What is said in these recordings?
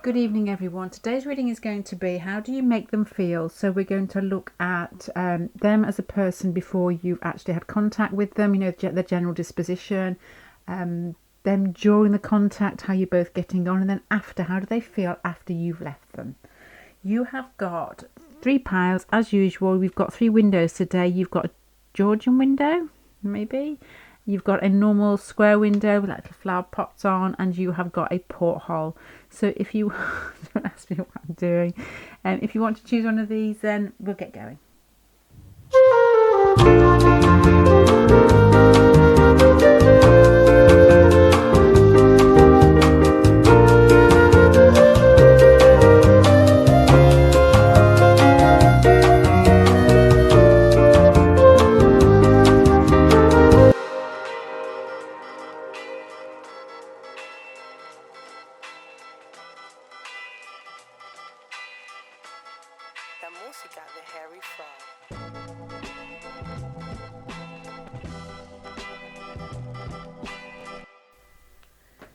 Good evening, everyone. Today's reading is going to be how do you make them feel? So we're going to look at them as a person before you've actually had contact with them, you know, their general disposition, them during the contact, how you're both getting on, and then after, how do they feel after you've left them? You have got 3 piles as usual. We've got 3 windows today. You've got a Georgian window, maybe. You've got a normal square window with like flower pots on, and you have got a porthole. So if you don't ask me what I'm doing, if you want to choose one of these, then we'll get going.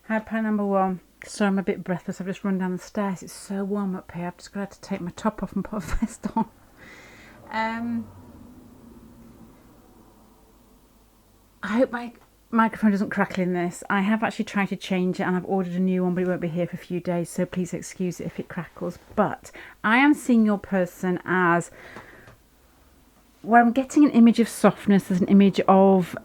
Hi, pile number 1. Sorry, I'm a bit breathless. I've just run down the stairs. It's so warm up here. I've just got to take my top off and put a vest on. I hope my microphone doesn't crackle in this. I have actually tried to change it and I've ordered a new one, but it won't be here for a few days, so please excuse it if it crackles. But I am seeing your person as, well, I'm getting an image of softness. There's an image of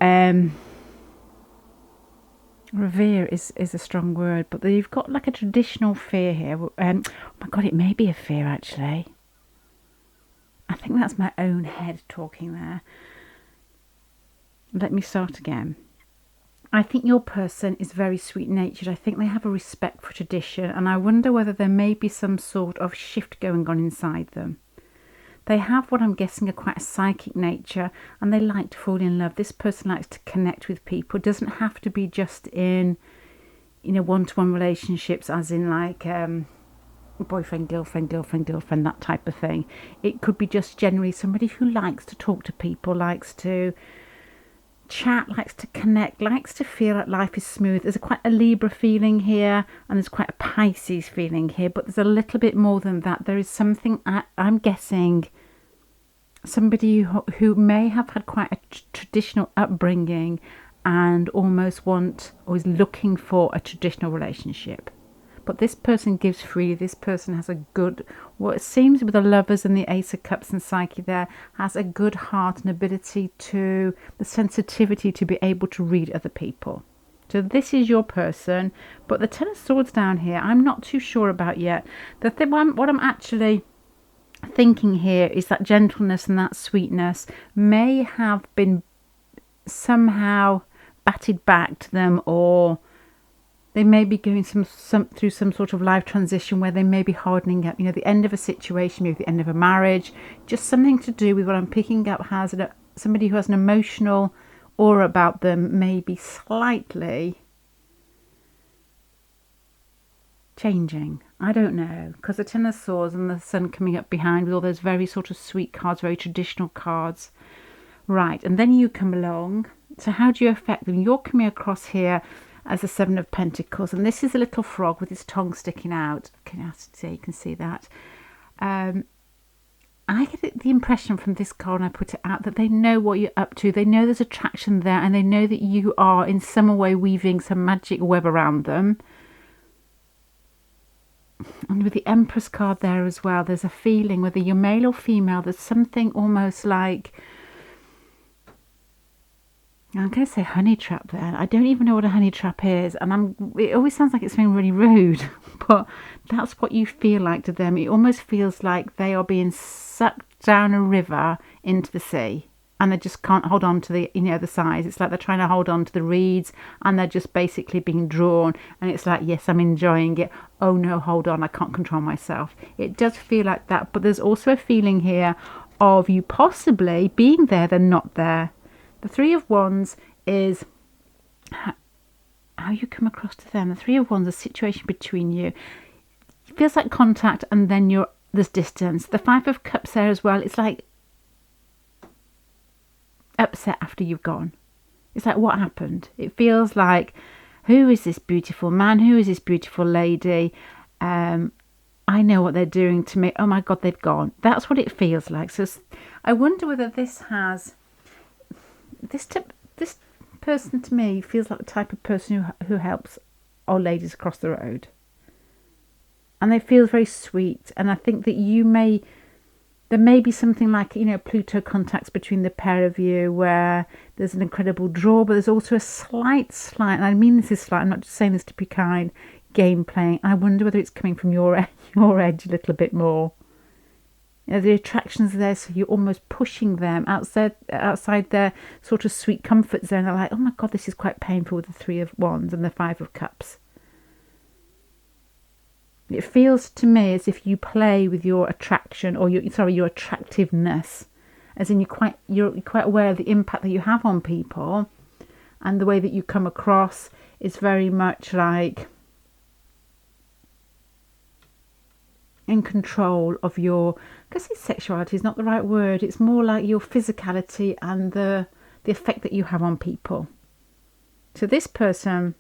revere is a strong word, but you've got like a traditional fear here. Oh my god, it may be a fear actually. I think that's my own head talking there. Let me start again. I think your person is very sweet natured. I think they have a respect for tradition, and I wonder whether there may be some sort of shift going on inside them. They have what I'm guessing are quite a psychic nature, and they like to fall in love. This person likes to connect with people. It doesn't have to be just in, you know, one-to-one relationships, as in like boyfriend, girlfriend, that type of thing. It could be just generally somebody who likes to talk to people, likes to chat, likes to connect, likes to feel like life is smooth. There's quite a Libra feeling here, and there's quite a Pisces feeling here, but there's a little bit more than that. There is something, I'm guessing, somebody who may have had quite a traditional upbringing and almost want or is looking for a traditional relationship. But this person gives freely. This person has a good, what it seems with the Lovers and the Ace of Cups and Psyche there, has a good heart and ability to, the sensitivity to be able to read other people. So this is your person, but the Ten of Swords down here, I'm not too sure about yet. The thing, what I'm actually thinking here is that gentleness and that sweetness may have been somehow batted back to them, or they may be going through some sort of life transition where they may be hardening up, you know, the end of a situation, maybe the end of a marriage, just something to do with what I'm picking up has somebody who has an emotional aura about them, may be slightly changing. I don't know, because the Ten of Swords and the Sun coming up behind with all those very sort of sweet cards, very traditional cards. Right, and then you come along. So how do you affect them? You're coming across here as the Seven of Pentacles, and this is a little frog with his tongue sticking out. You can see that. I get the impression from this card, and I put it out, that they know what you're up to. They know there's attraction there, and they know that you are in some way weaving some magic web around them. And with the Empress card there as well, there's a feeling, whether you're male or female, there's something almost like, I'm going to say honey trap there. I don't even know what a honey trap is, and it always sounds like it's something really rude, but that's what you feel like to them. It almost feels like they are being sucked down a river into the sea, and they just can't hold on to the, you know, the sides. It's like they're trying to hold on to the reeds, and they're just basically being drawn, and it's like, yes, I'm enjoying it. Oh no, hold on, I can't control myself. It does feel like that, but there's also a feeling here of you possibly being there, then not there. The Three of Wands is how you come across to them. The Three of Wands is a situation between you. It feels like contact, and then there's distance. The Five of Cups there as well. It's like upset after you've gone. It's like, what happened? It feels like, who is this beautiful man? Who is this beautiful lady? I know what they're doing to me. Oh my God, they've gone. That's what it feels like. So I wonder whether this has this person to me feels like the type of person who helps old ladies across the road, and they feel very sweet. And I think that there may be something like, Pluto contacts between the pair of you, where there's an incredible draw, but there's also a slight, and I mean this is slight, I'm not just saying this to be kind, game playing. I wonder whether it's coming from your edge a little bit more. The attraction's there, so you're almost pushing them outside their sort of sweet comfort zone. They're like, oh my God, this is quite painful with the Three of Wands and the Five of Cups. It feels to me as if you play with your attraction, or your attractiveness, as in you're quite aware of the impact that you have on people, and the way that you come across is very much like in control of your, I guess sexuality is not the right word, it's more like your physicality and the effect that you have on people. So this person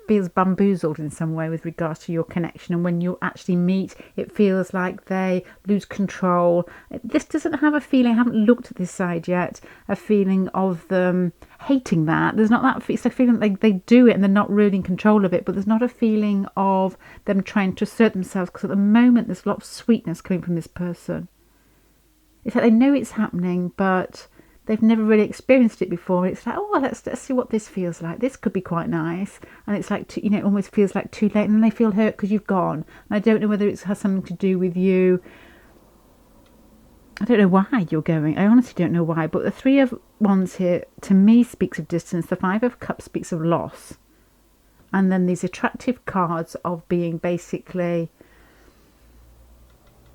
feels bamboozled in some way with regards to your connection, and when you actually meet, it feels like they lose control. This doesn't have a feeling, I haven't looked at this side yet, a feeling of them hating that. There's not that, it's a feeling like they do it and they're not really in control of it, but there's not a feeling of them trying to assert themselves, because at the moment there's a lot of sweetness coming from this person. It's like they know it's happening, but they've never really experienced it before. It's like, oh, let's see what this feels like. This could be quite nice. And it's like, it almost feels like too late. And then they feel hurt because you've gone. And I don't know whether it has something to do with you. I don't know why you're going. I honestly don't know why. But the Three of Wands here, to me, speaks of distance. The Five of Cups speaks of loss. And then these attractive cards of being basically,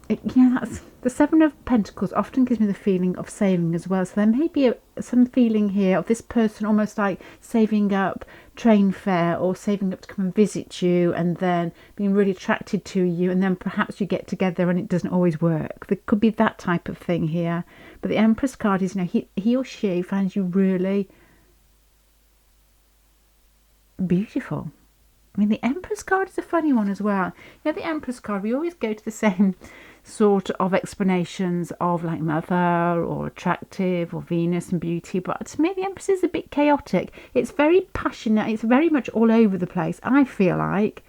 that's the Seven of Pentacles often gives me the feeling of saving as well. So there may be some feeling here of this person almost like saving up train fare, or saving up to come and visit you, and then being really attracted to you, and then perhaps you get together and it doesn't always work. There could be that type of thing here. But the Empress card is, he or she finds you really beautiful. I mean, the Empress card is a funny one as well. The Empress card, we always go to the same sort of explanations of like mother or attractive or Venus and beauty, but to me the Empress is a bit chaotic. It's very passionate, it's very much all over the place. I feel like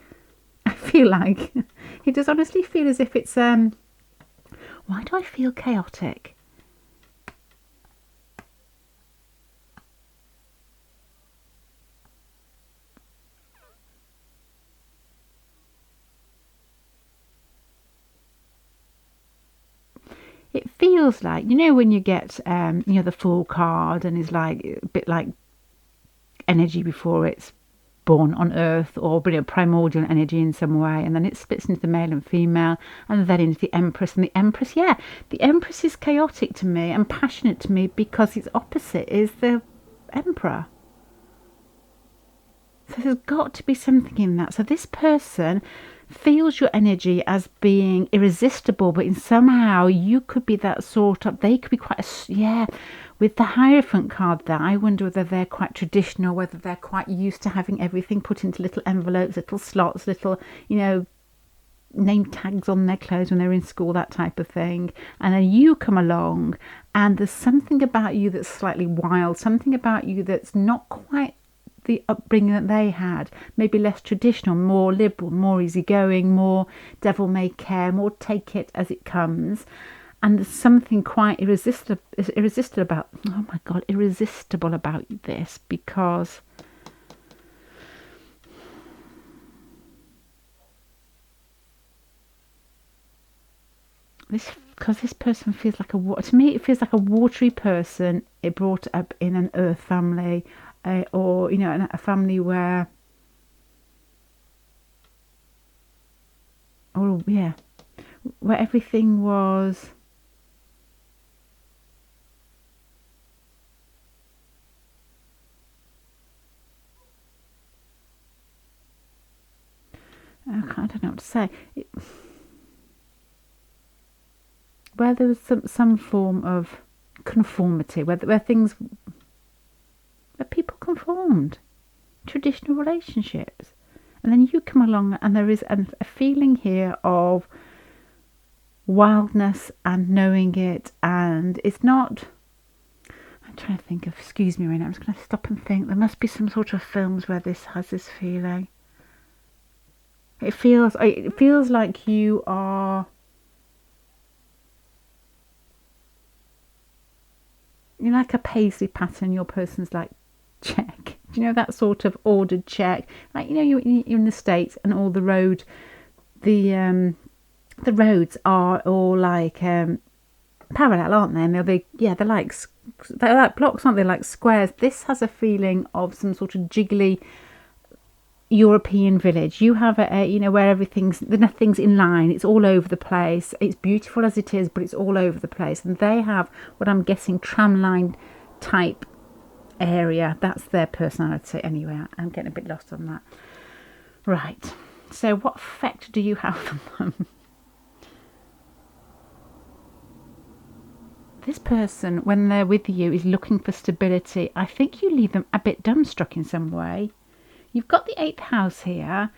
it does honestly feel as if it's why do I feel chaotic? It feels like, when you get, the Fool card, and it's like a bit like energy before it's born on Earth, or primordial energy in some way, and then it splits into the male and female, and then into the Empress. And the Empress, the Empress is chaotic to me and passionate to me, because its opposite is the Emperor. So there's got to be something in that. So this person feels your energy as being irresistible, but in somehow you could be that sort of, they could be quite with the Hierophant card there, I wonder whether they're quite traditional, whether they're quite used to having everything put into little envelopes, little slots, little name tags on their clothes when they're in school, that type of thing. And then you come along and there's something about you that's slightly wild, something about you that's not quite the upbringing that they had, maybe less traditional, more liberal, more easygoing, more devil may care, more take it as it comes. And there's something quite irresistible about this, because this person feels like to me it feels like a watery person. It brought up in an earth family, or a family where, where everything was I don't know what to say. Where there was some form of conformity, where people conformed, traditional relationships, And then you come along and there is a feeling here of wildness and knowing it, and it's not... I'm trying to think of... Excuse me right now, I'm just going to stop and think. There must be some sort of films where this has this feeling. It feels like you are... You're like a paisley pattern. Your person's like, check. Do you know that sort of ordered check? Like, you know, you're in the States and all the roads are all like parallel, aren't they? And they're like blocks, aren't they? Like squares. This has a feeling of some sort of jiggly European village. You have where nothing's in line. It's all over the place. It's beautiful as it is, but it's all over the place. And they have what I'm guessing tramline type area. That's their personality. Anyway, I'm getting a bit lost on that. Right. So what effect do you have on them? This person, when they're with you, is looking for stability. I think you leave them a bit dumbstruck in some way. You've got the 8th house here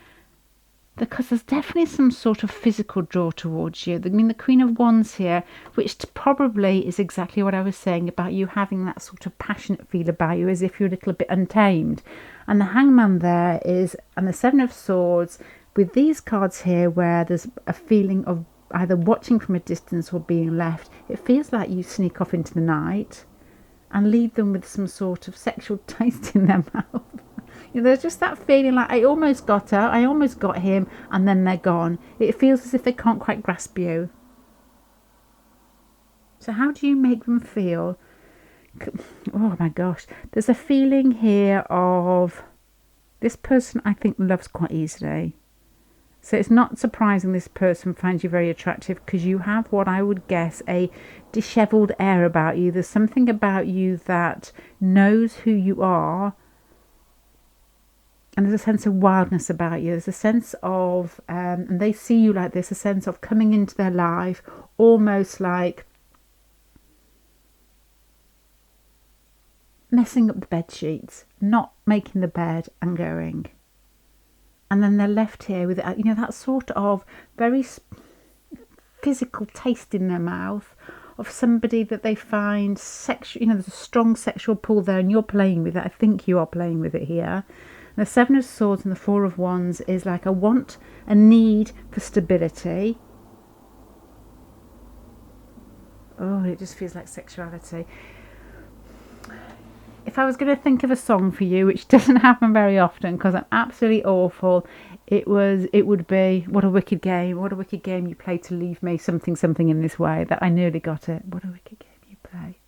because there's definitely some sort of physical draw towards you. I mean, the Queen of Wands here, which probably is exactly what I was saying about you having that sort of passionate feel about you, as if you're a little bit untamed. And the Hangman there is, and the 7 of Swords, with these cards here where there's a feeling of either watching from a distance or being left. It feels like you sneak off into the night and leave them with some sort of sexual taste in their mouth. There's just that feeling like, I almost got her, I almost got him, and then they're gone. It feels as if they can't quite grasp you. So how do you make them feel? Oh my gosh. There's a feeling here of this person I think loves quite easily. So it's not surprising this person finds you very attractive, because you have what I would guess a dishevelled air about you. There's something about you that knows who you are. And there's a sense of wildness about you. There's a sense of, and they see you like this, a sense of coming into their life, almost like messing up the bed sheets, not making the bed and going. And then they're left here with, that sort of very physical taste in their mouth of somebody that they find sexual, there's a strong sexual pull there, and you're playing with it. I think you are playing with it here. The 7 of Swords and the 4 of Wands is like a want, a need for stability. Oh, it just feels like sexuality. If I was going to think of a song for you, which doesn't happen very often because I'm absolutely awful, it would be What a Wicked Game. What a wicked game you play to leave me something in this way. That I nearly got it. What a wicked game you play.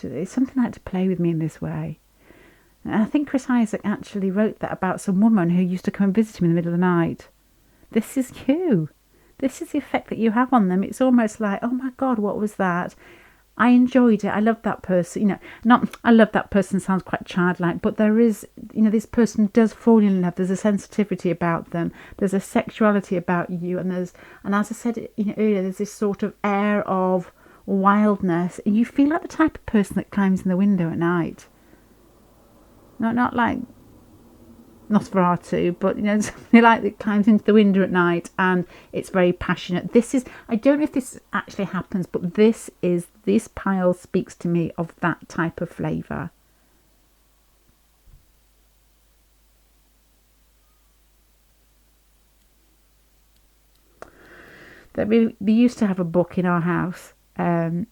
It's something like to play with me in this way. And I think Chris Isaac actually wrote that about some woman who used to come and visit him in the middle of the night. This is you. This is the effect that you have on them. It's almost like, oh my God, what was that? I enjoyed it. I love that person. I love that person sounds quite childlike, but there is, this person does fall in love. There's a sensitivity about them. There's a sexuality about you. And as I said, earlier, there's this sort of air of wildness. And you feel like the type of person that climbs in the window at night. Not like Nosferatu, but something like that climbs into the window at night and it's very passionate. I don't know if this actually happens, but this pile speaks to me of that type of flavour. We used to have a book in our house, and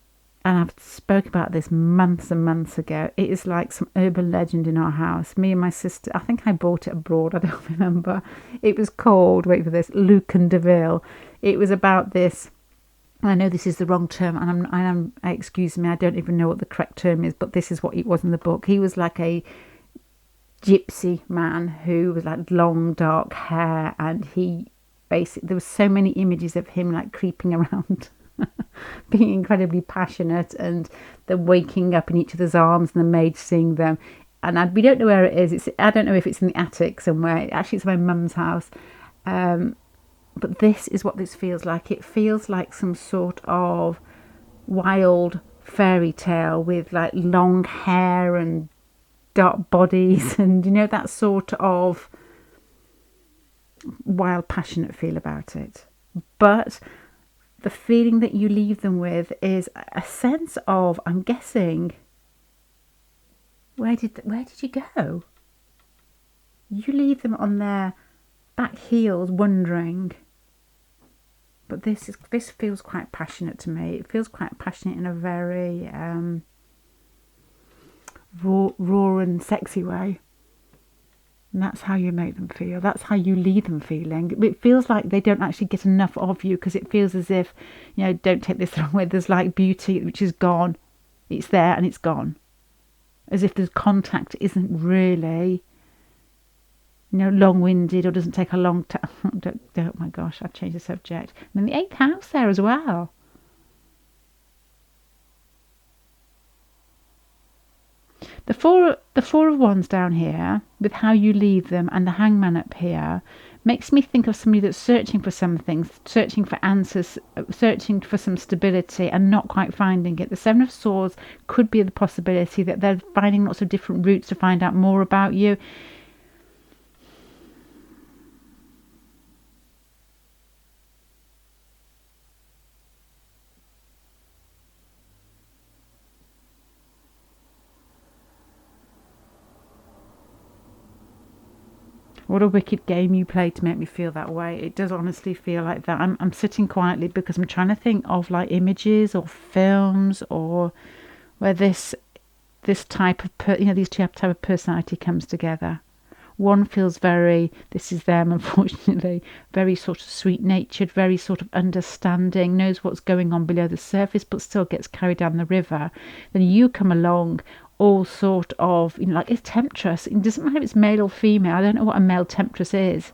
I've spoken about this months and months ago. It is like some urban legend in our house. Me and my sister, I think I bought it abroad, I don't remember. It was called, wait for this, Lucan Deville. It was about this, I know this is the wrong term, and excuse me, I don't even know what the correct term is, but this is what it was in the book. He was like a gypsy man who was like long dark hair, and he basically, there were so many images of him like creeping around being incredibly passionate, and then waking up in each other's arms and the maid seeing them. And we don't know where it is. I don't know if it's in the attic somewhere. Actually, it's my mum's house. But this is what this feels like. It feels like some sort of wild fairy tale with like long hair and dark bodies and that sort of wild, passionate feel about it. But the feeling that you leave them with is a sense of, I'm guessing, where did you go? You leave them on their back heels wondering. But this feels quite passionate to me. It feels quite passionate in a very raw and sexy way. And that's how you make them feel. That's how you leave them feeling. It feels like they don't actually get enough of you, because it feels as if, don't take this the wrong way, there's like beauty which is gone. It's there and it's gone. As if the contact isn't really, long-winded, or doesn't take a long time. Oh my gosh, I've changed the subject. I'm in the 8th house there as well. The four of wands down here, with how you leave them, and the hangman up here, makes me think of somebody that's searching for something, searching for answers, searching for some stability and not quite finding it. The Seven of Swords could be the possibility that they're finding lots of different routes to find out more about you. What a wicked game you played to make me feel that way. It does honestly feel like that. I'm sitting quietly because I'm trying to think of like images or films, or where this type of these two type of personality comes together. One feels very, this is them, unfortunately, very sort of sweet-natured, very sort of understanding, knows what's going on below the surface, but still gets carried down the river. Then you come along, all sort of, like a temptress. It doesn't matter if it's male or female. I don't know what a male temptress is.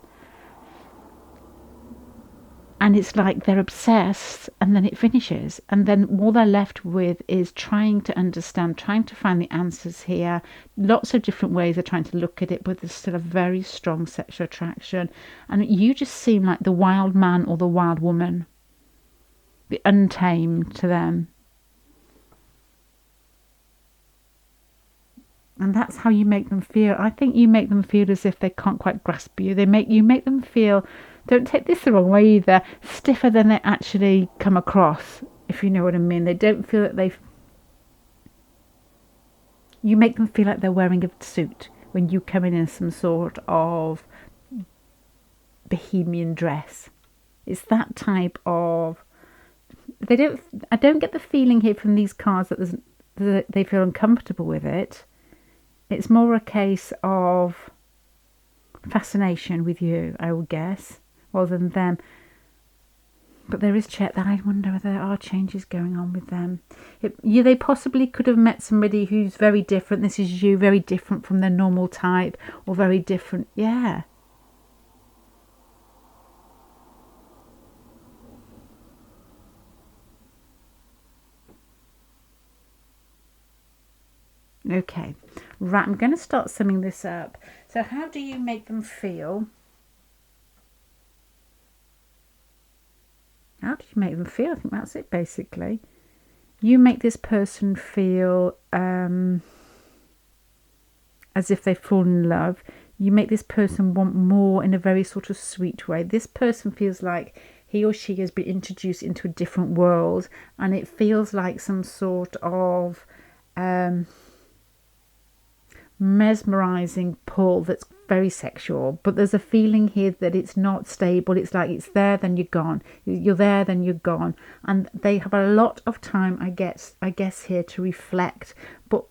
And it's like they're obsessed, and then it finishes. And then all they're left with is trying to understand, trying to find the answers here. Lots of different ways of trying to look at it, but there's still a very strong sexual attraction. And you just seem like the wild man or the wild woman, the untamed to them. And that's how you make them feel. I think you make them feel as if they can't quite grasp you. You make them feel, don't take this the wrong way either, stiffer than they actually come across, if you know what I mean. They don't feel that you make them feel like they're wearing a suit when you come in some sort of bohemian dress. It's that type of, I don't get the feeling here from these cards that they feel uncomfortable with it. It's more a case of fascination with you, I would guess, rather than them. But there is that I wonder whether there are changes going on with them. They possibly could have met somebody who's very different. This is you, very different from their normal type, or very different. Yeah. Okay, right, I'm going to start summing this up. So how do you make them feel? How do you make them feel? I think that's it, basically. You make this person feel as if they've fallen in love. You make this person want more in a very sort of sweet way. This person feels like he or she has been introduced into a different world, and it feels like some sort of mesmerizing pull that's very sexual, but there's a feeling here that it's not stable. It's like it's there, then you're gone. You're there, then you're gone. And they have a lot of time, I guess here to reflect. But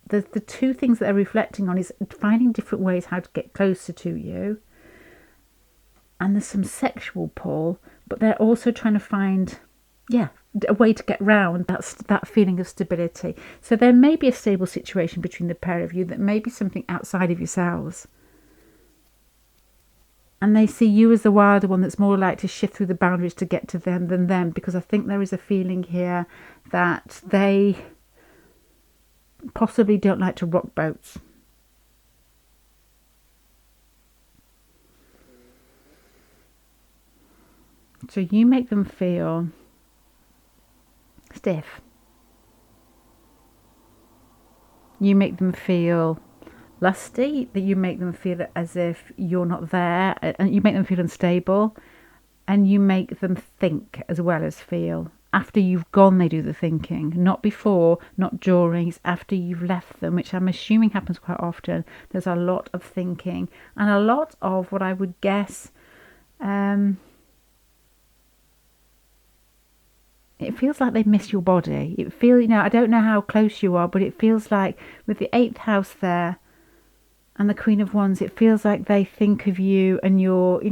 the two things that they're reflecting on is finding different ways how to get closer to you. And there's some sexual pull, but they're also trying to find, a way to get round that feeling of stability. So there may be a stable situation between the pair of you that may be something outside of yourselves. And they see you as the wilder one that's more likely to shift through the boundaries to get to them than them, because I think there is a feeling here that they possibly don't like to rock boats. So you make them feel stiff. You make them feel lusty, that you make them feel as if you're not there, and you make them feel unstable, and you make them think as well as feel. After you've gone, they do the thinking, not before, not during. It's after you've left them, which I'm assuming happens quite often. There's a lot of thinking and a lot of what I would guess. It feels like they miss your body. It feels, I don't know how close you are, but it feels like with the 8th house there and the Queen of Wands, it feels like they think of you and your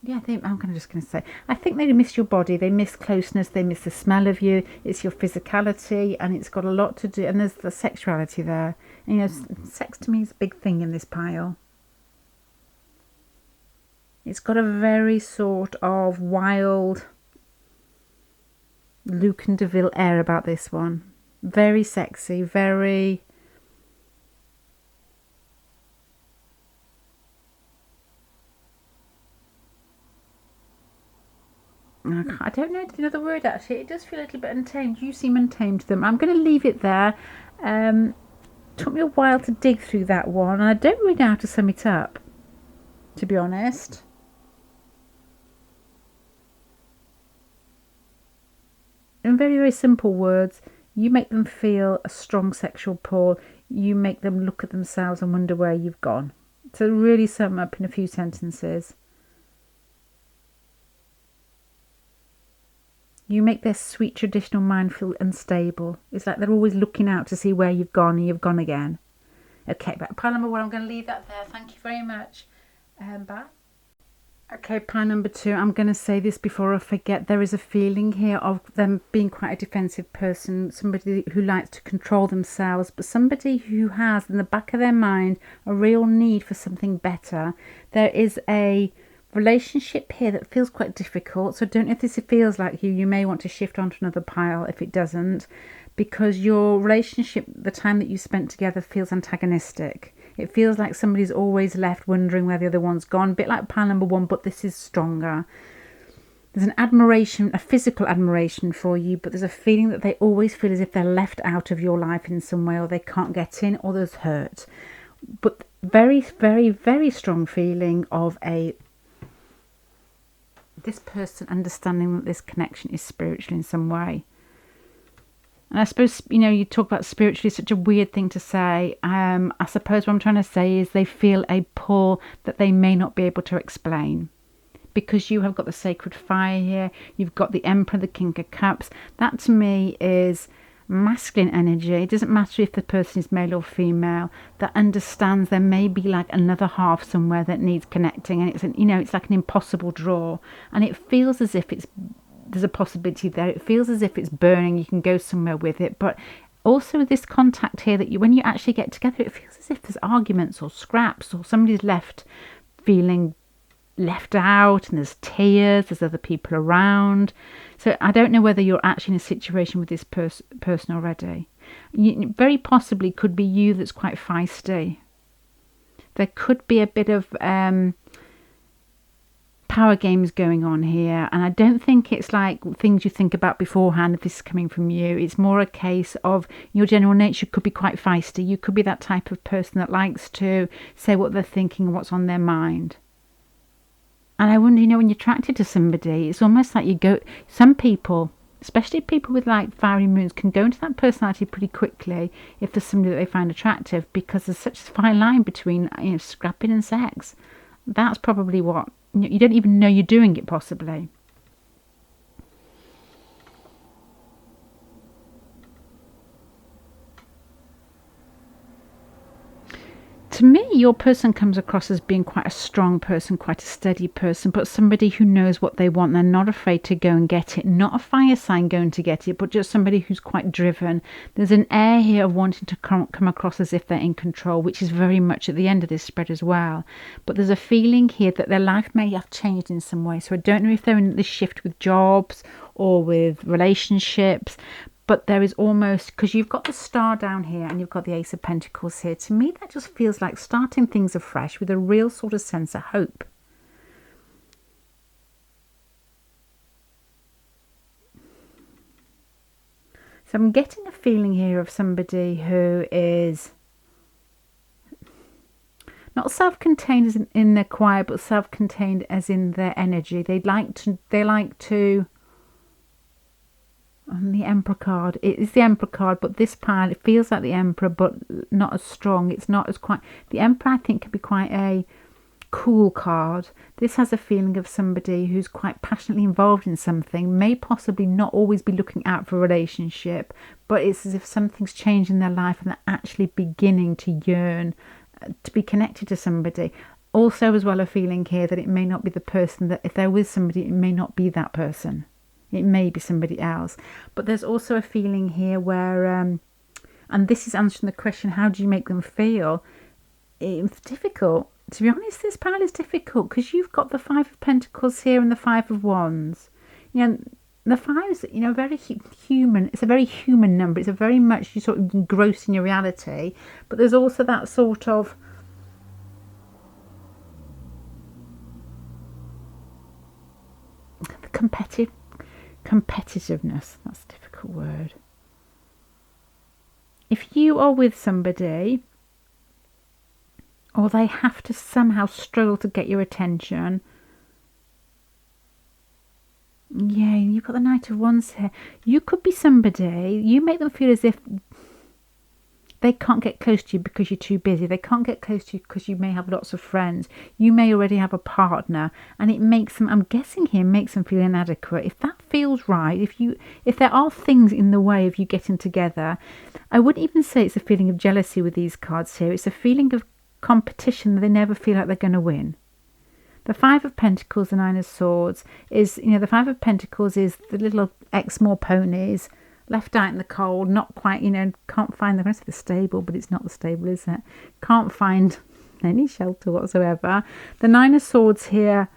yeah, I'm just going to say, I think they miss your body, they miss closeness, they miss the smell of you. It's your physicality, and it's got a lot to do, and there's the sexuality there. And, sex to me is a big thing in this pile. It's got a very sort of wild Luke and DeVille air about this one. Very sexy, very... I don't know another word actually. It does feel a little bit untamed. You seem untamed to them. I'm going to leave it there. Took me a while to dig through that one, and I don't really know how to sum it up, to be honest. In very, very simple words, you make them feel a strong sexual pull. You make them look at themselves and wonder where you've gone. To really sum up in a few sentences. You make their sweet traditional mind feel unstable. It's like they're always looking out to see where you've gone, and you've gone again. Okay, but pile number 1, I'm going to leave that there. Thank you very much. Bye. Okay, pile number 2, I'm going to say this before I forget. There is a feeling here of them being quite a defensive person, somebody who likes to control themselves, but somebody who has in the back of their mind a real need for something better. There is a relationship here that feels quite difficult, so I don't know if this feels like you may want to shift onto another pile if it doesn't, because your relationship, the time that you spent together, feels antagonistic. It feels like somebody's always left wondering where the other one's gone, a bit like pile number 1, but this is stronger. There's an admiration, a physical admiration for you, but there's a feeling that they always feel as if they're left out of your life in some way, or they can't get in, or there's hurt. But very, very, very strong feeling of this person understanding that this connection is spiritual in some way. And I suppose, you talk about spiritually, such a weird thing to say. I suppose what I'm trying to say is they feel a pull that they may not be able to explain. Because you have got the sacred fire here, you've got the Emperor, the King of Cups. That to me is masculine energy. It doesn't matter if the person is male or female, that understands there may be like another half somewhere that needs connecting, and it's like an impossible draw, and it feels as if there's a possibility there. It feels as if it's burning, you can go somewhere with it, but also this contact here that when you actually get together, it feels as if there's arguments or scraps, or somebody's left feeling left out, and there's tears, there's other people around. So I don't know whether you're actually in a situation with this person already. Very possibly could be you that's quite feisty. There could be a bit of power games going on here, and I don't think it's like things you think about beforehand if this is coming from you. It's more a case of your general nature could be quite feisty. You could be that type of person that likes to say what they're thinking and what's on their mind. And I wonder, when you're attracted to somebody, it's almost like some people, especially people with like fiery moons, can go into that personality pretty quickly if there's somebody that they find attractive, because there's such a fine line between scrapping and sex. That's probably what, you don't even know you're doing it possibly. To me, your person comes across as being quite a strong person, quite a steady person, but somebody who knows what they want. They're not afraid to go and get it. Not a fire sign going to get it, but just somebody who's quite driven. There's an air here of wanting to come across as if they're in control, which is very much at the end of this spread as well. But there's a feeling here that their life may have changed in some way. So I don't know if they're in this shift with jobs or with relationships, but there is almost, because you've got the Star down here and you've got the Ace of Pentacles here, to me that just feels like starting things afresh with a real sort of sense of hope. So I'm getting a feeling here of somebody who is not self-contained as in their quiet, but self-contained as in their energy. They like to. On the Emperor card, it is the Emperor card, but this pile, it feels like the Emperor, but not as strong. It's not as quite. The Emperor, I think, can be quite a cool card. This has a feeling of somebody who's quite passionately involved in something, may possibly not always be looking out for a relationship, but it's as if something's changed in their life and they're actually beginning to yearn to be connected to somebody. Also, as well, a feeling here that it may not be the person, that if they're with somebody, it may not be that person. It may be somebody else. But there's also a feeling here where, and this is answering the question, how do you make them feel? It's difficult. To be honest, this pile is difficult because you've got the Five of Pentacles here and the Five of Wands. You know, the fives, you know, very human. It's a very human number. It's a very much, you sort of engrossed in your reality. But there's also that sort of competitiveness. That's a difficult word. If you are with somebody, or they have to somehow struggle to get your attention, yeah, you've got the Knight of Wands here. You could be somebody, you make them feel as if they can't get close to you because you're too busy. They can't get close to you because you may have lots of friends. You may already have a partner, and it makes them, I'm guessing here, makes them feel inadequate. If that feels right, if there are things in the way of you getting together, I wouldn't even say it's a feeling of jealousy with these cards here. It's a feeling of competition that they never feel like they're going to win. The Five of Pentacles, the Nine of Swords is, you know, the Five of Pentacles is the little small ponies left out in the cold, not quite, you know, can't find the rest of the stable, but it's not the stable, is it? Can't find any shelter whatsoever. The Nine of Swords here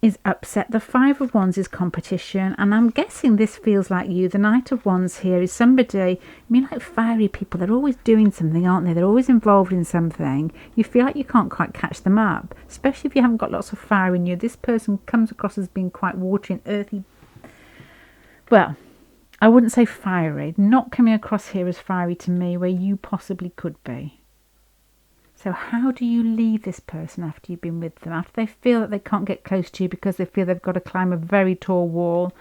is upset. The Five of Wands is competition, and I'm guessing this feels like you. The Knight of Wands here is somebody, I mean, like fiery people, they're always doing something, aren't they? They're always involved in something. You feel like you can't quite catch them up, especially if you haven't got lots of fire in you. This person comes across as being quite watery and earthy. Well, I wouldn't say fiery, not coming across here as fiery to me, where you possibly could be. So how do you leave this person after you've been with them? After they feel that they can't get close to you because they feel they've got to climb a very tall wall.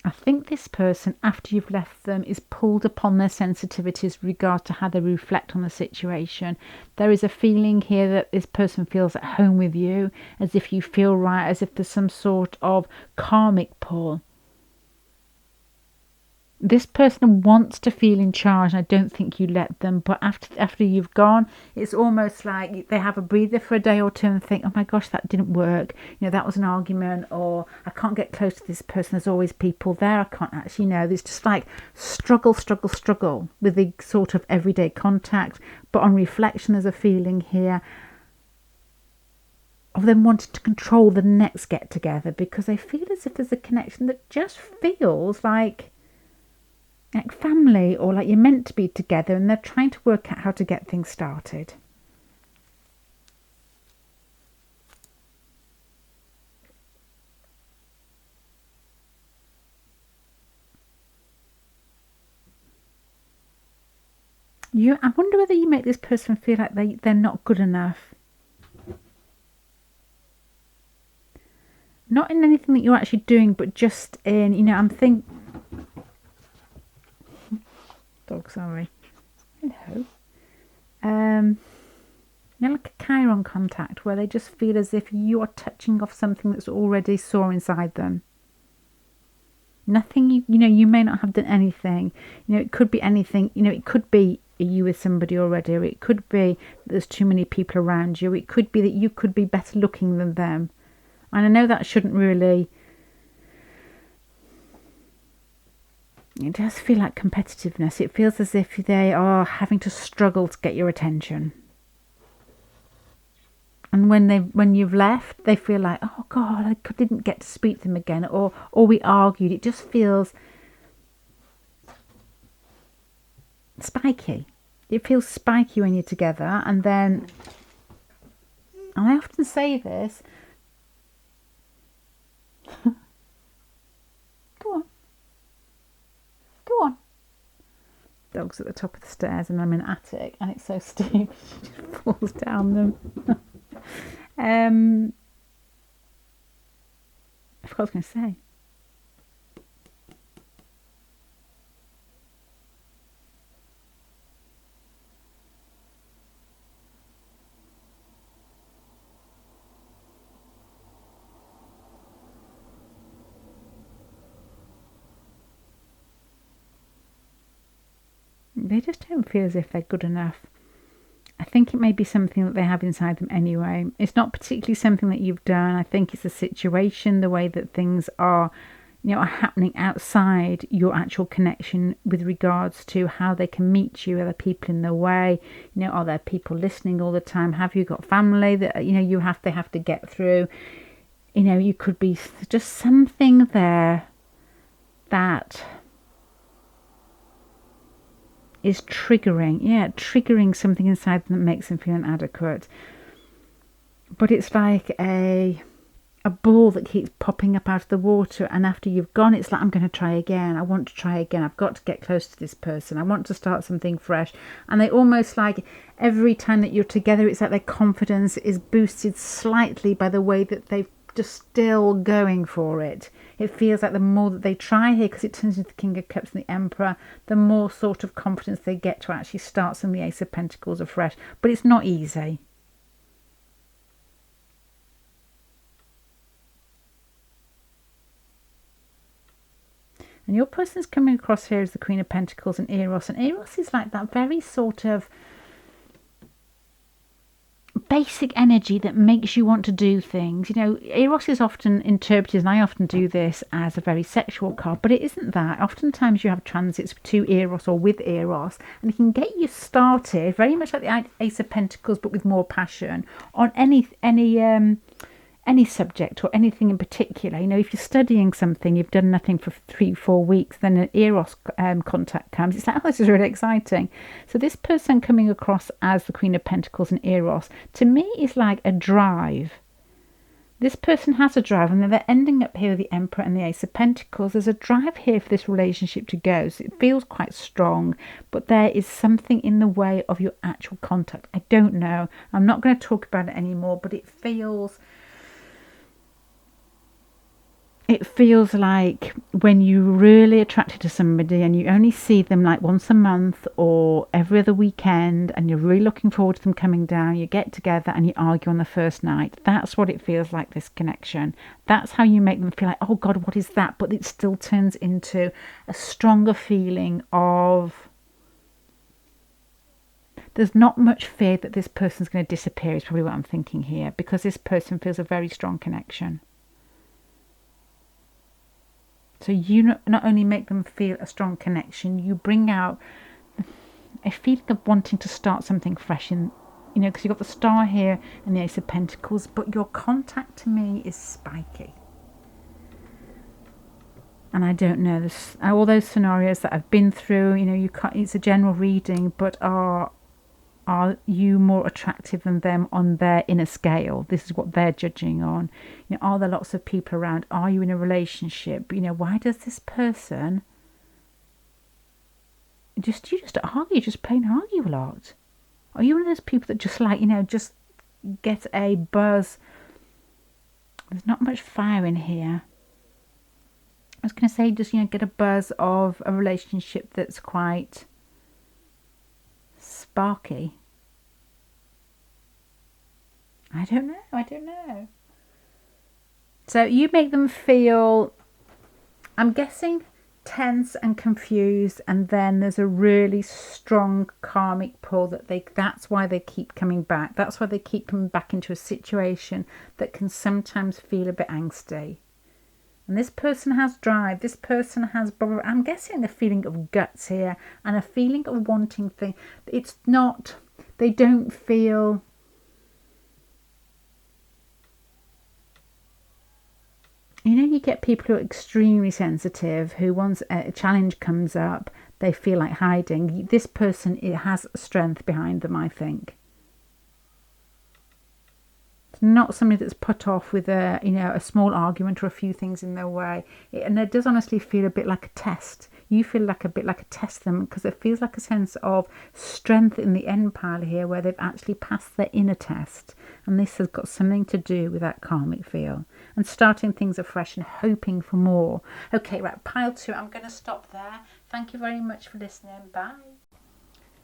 I think this person, after you've left them, is pulled upon their sensitivities with regard to how they reflect on the situation. There is a feeling here that this person feels at home with you, as if you feel right, as if there's some sort of karmic pull. This person wants to feel in charge, and I don't think you let them. But after you've gone, it's almost like they have a breather for a day or two and think, oh my gosh, that didn't work. You know, that was an argument, or I can't get close to this person. There's always people there. I can't actually know. There's just like struggle with the sort of everyday contact. But on reflection, there's a feeling here of them wanting to control the next get together, because they feel as if there's a connection that just feels like family, or like you're meant to be together, and they're trying to work out how to get things started. I wonder whether you make this person feel like they're not good enough. Not in anything that you're actually doing, but just in, you know, I'm thinking... Dog, sorry. Hello. You know, like a Chiron contact, where they just feel as if you are touching off something that's already sore inside them. Nothing, you know, you may not have done anything. You know, it could be anything. You know, it could be you with somebody already, or it could be there's too many people around you. It could be that you could be better looking than them. And I know that shouldn't really... It does feel like competitiveness. It feels as if they are having to struggle to get your attention. And when you've left, they feel like, oh God, I didn't get to speak to them again, or we argued. It just feels spiky. It feels spiky when you're together. And then, and I often say this, dog's at the top of the stairs and I'm in the attic and it's so steep she just falls down them. I forgot what I was going to say. They just don't feel as if they're good enough. I think it may be something that they have inside them anyway. It's not particularly something that you've done. I think it's the situation, the way that things are, are happening outside your actual connection with regards to how they can meet you. Are there people in the way? Are there people listening all the time? Have you got family that, they have to get through? You could be just something there that is triggering something inside them that makes them feel inadequate. But it's like a ball that keeps popping up out of the water, and after you've gone, it's like, I'm going to try again. I want to try again. I've got to get close to this person. I want to start something fresh. And they almost like every time that you're together, it's like their confidence is boosted slightly by the way that they've just still going for it. It feels like the more that they try here, because it turns into the King of Cups and the Emperor, the more sort of confidence they get to actually start some of the Ace of Pentacles afresh. But it's not easy. And your person's coming across here as the Queen of Pentacles and Eros. And Eros is like that very sort of basic energy that makes you want to do things. Eros is often interpreted, and I often do this, as a very sexual card, but it isn't that. Oftentimes you have transits to Eros or with Eros, and it can get you started very much like the Ace of Pentacles, but with more passion on any subject or anything in particular. If you're studying something, you've done nothing for 3-4 weeks, then an Eros contact comes. It's like, oh, this is really exciting. So this person coming across as the Queen of Pentacles and Eros, to me, is like a drive. This person has a drive, and then they're ending up here with the Emperor and the Ace of Pentacles. There's a drive here for this relationship to go. So it feels quite strong, but there is something in the way of your actual contact. I don't know. I'm not going to talk about it anymore, but it feels like when you're really attracted to somebody and you only see them like once a month or every other weekend, and you're really looking forward to them coming down, you get together and you argue on the first night. That's what it feels like, this connection. That's how you make them feel like, oh God, what is that? But it still turns into a stronger feeling of, there's not much fear that this person's going to disappear, is probably what I'm thinking here, because this person feels a very strong connection. So you not only make them feel a strong connection, you bring out a feeling of wanting to start something fresh in, because you've got the Star here and the Ace of Pentacles, but your contact to me is spiky. And I don't know, this, all those scenarios that I've been through, you can't, it's a general reading, but are you more attractive than them on their inner scale? This is what they're judging on. Are there lots of people around? Are you in a relationship? Why does this person just argue, just plain argue a lot? Are you one of those people that just like, just get a buzz? There's not much fire in here. I was going to say, just, get a buzz of a relationship that's quite sparky. I don't know. So you make them feel, I'm guessing, tense and confused, and then there's a really strong karmic pull that's why they keep coming back. That's why they keep coming back into a situation that can sometimes feel a bit angsty. And this person has drive. This person has, I'm guessing, a feeling of guts here and a feeling of wanting things. It's not, they don't feel, you get people who are extremely sensitive, who once a challenge comes up, they feel like hiding. This person, it has strength behind them, I think. It's not somebody that's put off with a small argument or a few things in their way. And it does honestly feel a bit like a test. you feel like a bit like a test them, because it feels like a sense of strength in the end pile here, where they've actually passed their inner test. And this has got something to do with that karmic feel and starting things afresh and hoping for more. Okay, right, pile 2. I'm going to stop there. Thank you very much for listening. Bye.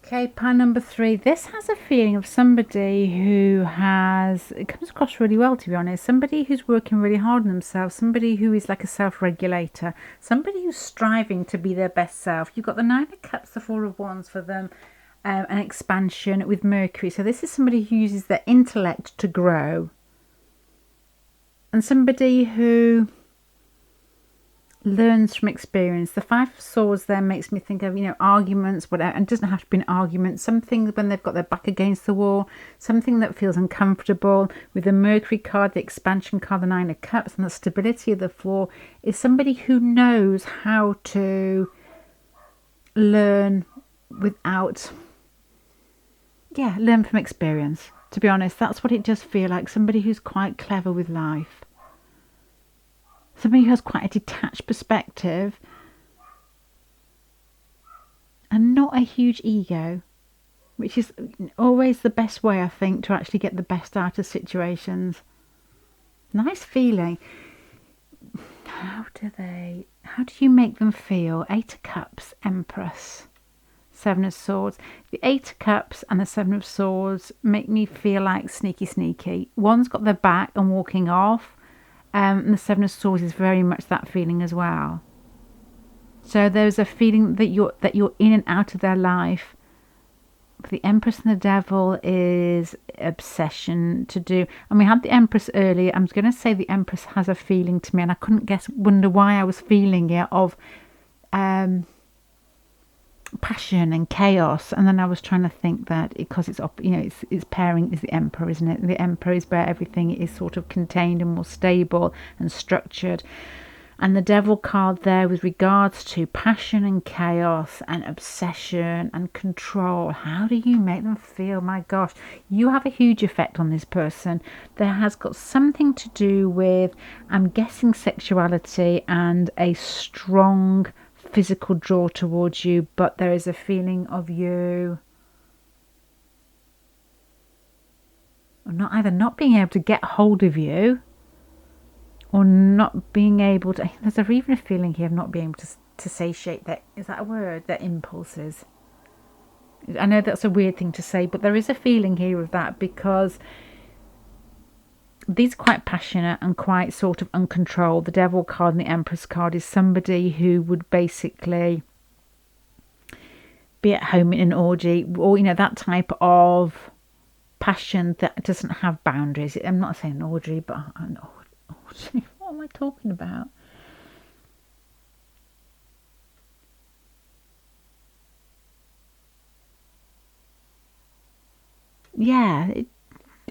Okay, pile number 3. This has a feeling of somebody who has, it comes across really well, to be honest, somebody who's working really hard on themselves, somebody who is like a self-regulator, somebody who's striving to be their best self. You've got the 9 of Cups, the 4 of Wands for them, an expansion with Mercury. So this is somebody who uses their intellect to grow, and somebody who learns from experience. The 5 of Swords there makes me think of, arguments, whatever, and it doesn't have to be an argument, something when they've got their back against the wall, something that feels uncomfortable. With the Mercury card, the expansion card, the 9 of Cups, and the stability of the 4 is somebody who knows how to learn without, learn from experience. To be honest, that's what it does feel like. Somebody who's quite clever with life. Somebody who has quite a detached perspective and not a huge ego, which is always the best way, I think, to actually get the best out of situations. Nice feeling. How do you make them feel? 8 of Cups, Empress, 7 of Swords. The 8 of Cups and the 7 of Swords make me feel like sneaky. One's got their back and walking off. And the 7 of Swords is very much that feeling as well. So there's a feeling that you're in and out of their life. The Empress and the Devil is obsession to do. And we had the Empress earlier. I'm going to say the Empress has a feeling to me, and I couldn't wonder why I was feeling it, of passion and chaos. And then I was trying to think that because it's pairing is the Emperor, isn't it? The Emperor is where everything is sort of contained and more stable and structured. And the Devil card there with regards to passion and chaos and obsession and control. How do you make them feel? My gosh, you have a huge effect on this person. There has got something to do with, I'm guessing, sexuality and a strong physical draw towards you, but there is a feeling of you either not being able to get hold of you or not being able to, there's even a feeling here of not being able to satiate that, is that a word, their impulses. I know that's a weird thing to say, but there is a feeling here of that, because these are quite passionate and quite sort of uncontrolled. The Devil card and the Empress card is somebody who would basically be at home in an orgy, or that type of passion that doesn't have boundaries. I'm not saying an orgy, but an orgy. What am I talking about?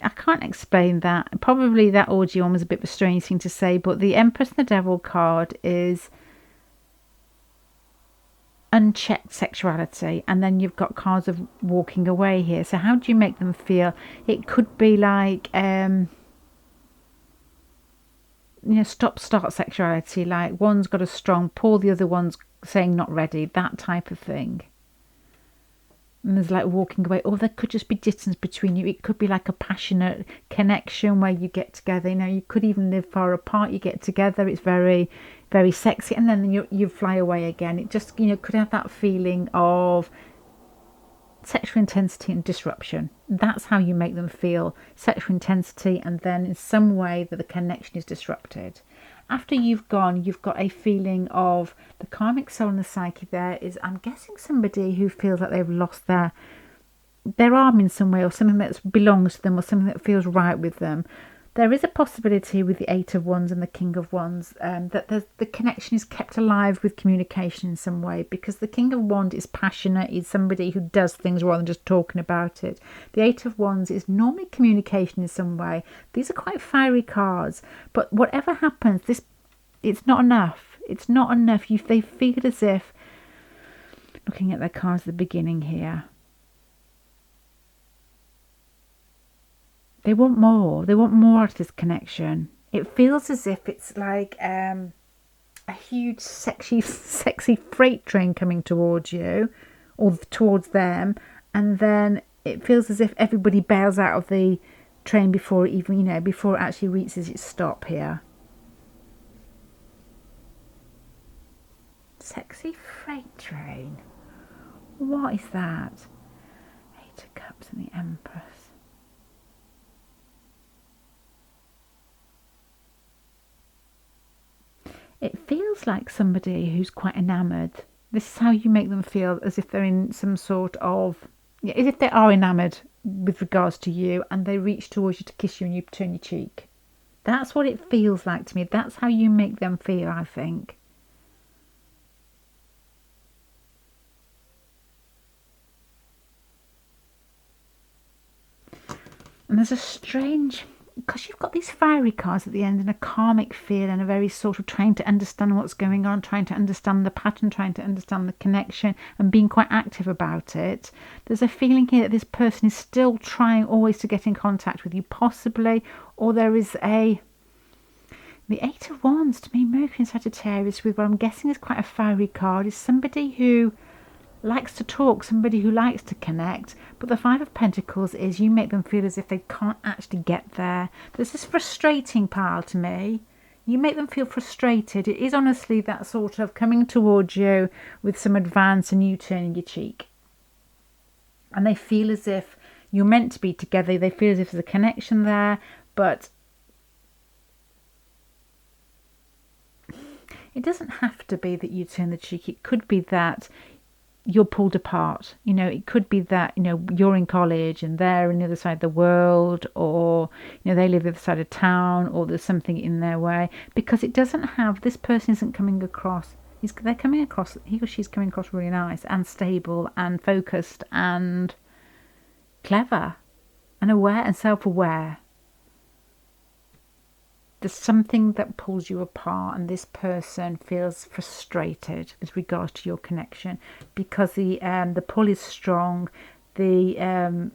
I can't explain that. Probably that orgy one was a bit of a strange thing to say, but the Empress and the Devil card is unchecked sexuality, and then you've got cards of walking away here. So how do you make them feel? It could be like stop-start sexuality, like one's got a strong pull, the other one's saying not ready, that type of thing. And there's like walking away, or there could just be distance between you. It could be like a passionate connection where you get together. You could even live far apart, you get together, it's very, very sexy, and then you fly away again. It just could have that feeling of sexual intensity and disruption. That's how you make them feel. Sexual intensity, and then in some way that the connection is disrupted. After you've gone, you've got a feeling of the karmic soul and the psyche there is, I'm guessing, somebody who feels like they've lost their arm in some way, or something that belongs to them, or something that feels right with them. There is a possibility with the 8 of Wands and the King of Wands that the connection is kept alive with communication in some way, because the King of Wands is passionate, is somebody who does things rather than just talking about it. The 8 of Wands is normally communication in some way. These are quite fiery cards, but whatever happens, it's not enough. It's not enough. They feel as if, looking at their cards at the beginning here, they want more. They want more out of this connection. It feels as if it's like a a huge sexy freight train coming towards you or towards them, and then it feels as if everybody bails out of the train before it even, before it actually reaches its stop here. Sexy freight train. What is that? Eight of Cups and the Empress. It feels like somebody who's quite enamoured. This is how you make them feel, as if they're in some sort of, as if they are enamoured with regards to you, and they reach towards you to kiss you and you turn your cheek. That's what it feels like to me. That's how you make them feel, I think. And there's a strange, because you've got these fiery cards at the end and a karmic feel and a very sort of trying to understand what's going on, trying to understand the pattern, trying to understand the connection and being quite active about it. There's a feeling here that this person is still trying always to get in contact with you, possibly, or there is the Eight of Wands, to me, Mercury in Sagittarius, with what I'm guessing is quite a fiery card, is somebody who likes to talk, somebody who likes to connect, but the Five of Pentacles is you make them feel as if they can't actually get there. There's this frustrating pile to me. You make them feel frustrated. It is honestly that sort of coming towards you with some advance and you turning your cheek. And they feel as if you're meant to be together. They feel as if there's a connection there, but it doesn't have to be that you turn the cheek. It could be that you're pulled apart. It could be that, you're in college and they're on the other side of the world, or, they live the other side of town, or there's something in their way. Because it doesn't have, this person isn't coming across, they're coming across, he or she's coming across really nice and stable and focused and clever and aware and self-aware. There's something that pulls you apart, and this person feels frustrated with regards to your connection because the pull is strong. And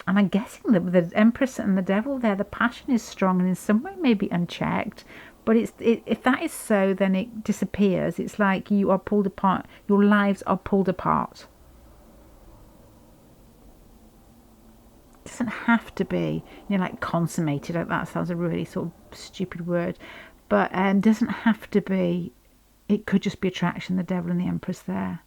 I'm guessing that with the Empress and the Devil there, the passion is strong and in some way maybe unchecked. But if that is so, then it disappears. It's like you are pulled apart. Your lives are pulled apart. It doesn't have to be, like consummated. Like that sounds a really sort of stupid word, but doesn't have to be. It could just be attraction. The Devil and the Empress there.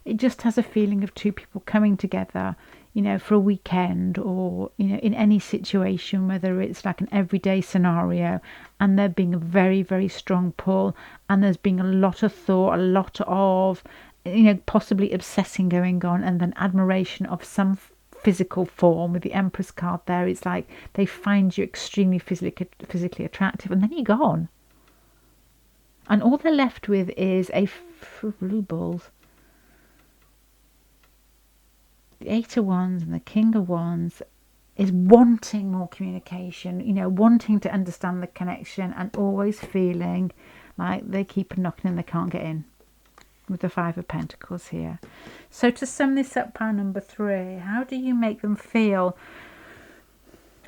It just has a feeling of two people coming together, for a weekend, or, in any situation, whether it's like an everyday scenario, and there being a very, very strong pull, and there's being a lot of thought, a lot of, possibly obsessing going on, and then admiration of some physical form. With the Empress card there, it's like they find you extremely physically attractive, and then you're gone. And all they're left with is a rubles. The Eight of Wands and the King of Wands is wanting more communication, wanting to understand the connection, and always feeling like they keep knocking and they can't get in, with the Five of Pentacles here. So to sum this up, pile number 3, how do you make them feel?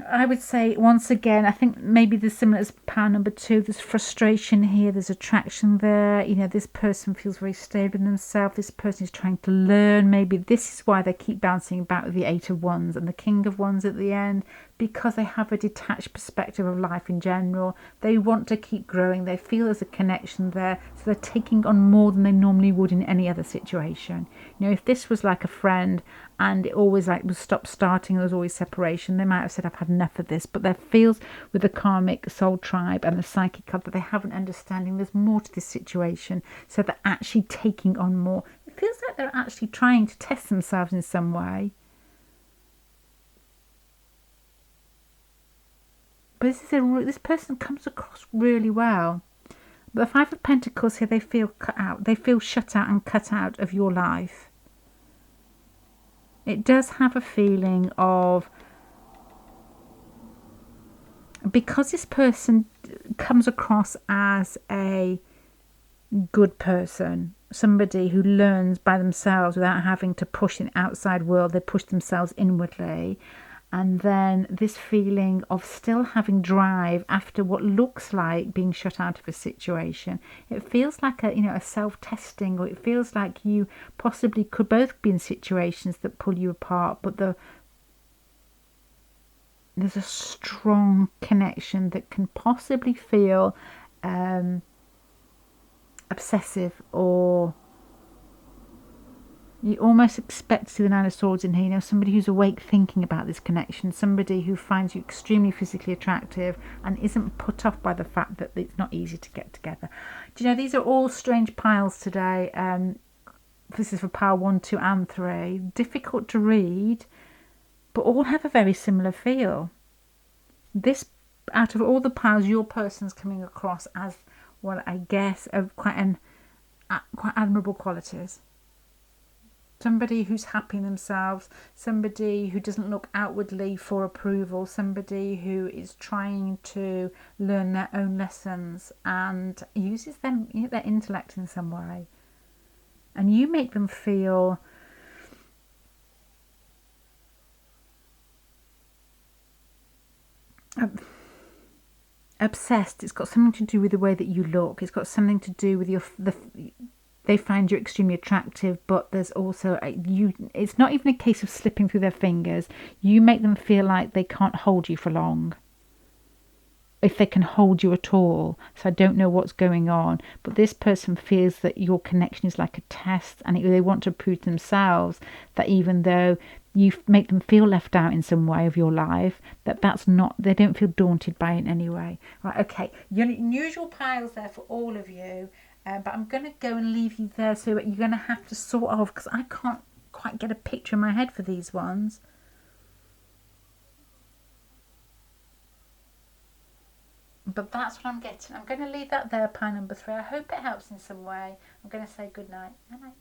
I would say, once again, I think maybe there's similar as pile number 2. There's frustration here, there's attraction there. This person feels very stable in themselves. This person is trying to learn. Maybe this is why they keep bouncing about with the Eight of Wands and the King of Wands at the end, because they have a detached perspective of life in general. They want to keep growing. They feel there's a connection there, so they're taking on more than they normally would in any other situation. If this was like a friend and it always like was stop starting, there was always separation, they might have said, I've had enough of this. But there feels with the karmic soul tribe and the psychic card that they have an understanding there's more to this situation, so they're actually taking on more. It feels like they're actually trying to test themselves in some way. But this person comes across really well. But the Five of Pentacles here, they feel cut out. They feel shut out and cut out of your life. It does have a feeling of, because this person comes across as a good person, somebody who learns by themselves without having to push the outside world. They push themselves inwardly. And then this feeling of still having drive after what looks like being shut out of a situation. It feels like a self-testing, or it feels like you possibly could both be in situations that pull you apart, but there's a strong connection that can possibly feel obsessive, or you almost expect to see the Nine of Swords in here. Somebody who's awake thinking about this connection, somebody who finds you extremely physically attractive and isn't put off by the fact that it's not easy to get together. Do you know, these are all strange piles today. This is for pile 1, 2 and 3. Difficult to read, but all have a very similar feel. This, out of all the piles, your person's coming across as, well, I guess, quite admirable qualities. Somebody who's happy in themselves, somebody who doesn't look outwardly for approval, somebody who is trying to learn their own lessons and uses their intellect in some way. And you make them feel obsessed. It's got something to do with the way that you look. It's got something to do with they find you extremely attractive, but there's also it's not even a case of slipping through their fingers. You make them feel like they can't hold you for long, if they can hold you at all. So I don't know what's going on, but this person feels that your connection is like a test, and they want to prove to themselves that even though you make them feel left out in some way of your life, that's not, they don't feel daunted by it in any way. Right, okay, unusual piles there for all of you. But I'm going to go and leave you there, so you're going to have to sort of, because I can't quite get a picture in my head for these ones. But that's what I'm getting. I'm going to leave that there, pile number 3. I hope it helps in some way. I'm going to say good night. Good night.